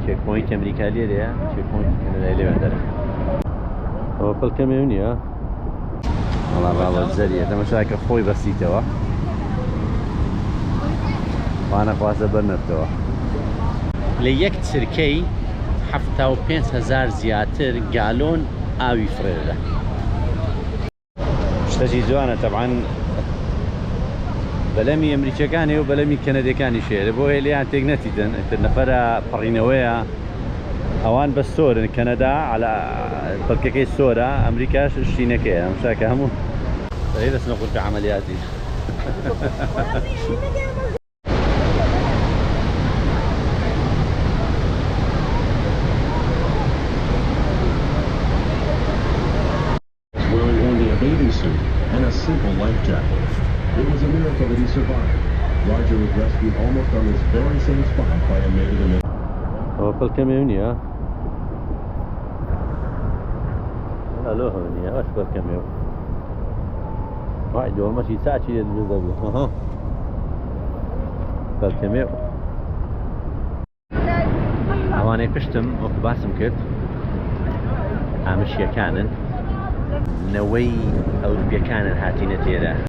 تشيك بوينت امريكا ليه تشيك بوينت كندا ليه بدره هو بالكاميوني ها والله بابا الزرية ده مشاك اخوي بسيتوا وانا خواسه برنفتوا ليك تركي حفتا و 5000 زياتر قالون آوي فريرة شتاجي جوانا طبعا بلمي امريكا كاني وبلمي كندا كاني شيء بو هي اللي تيجنتي دن النفرة قرينوية اوان بس سور كندا على بلكيكي السورة امريكا شينكي مشاك همو هي بس نقول في عملياتي bathing suit and a simple life jacket. It was a miracle that he survived. Roger was rescued almost on this very same spot by a native American. هو بالكاميوني ها الو هوني واش بالكاميون واحد هو ماشي ساعة شي بالضبط اها بالكاميون اواني قشتم وقت باسم كت عامشيا كانن نوي او بيكانن هاتينة تيرا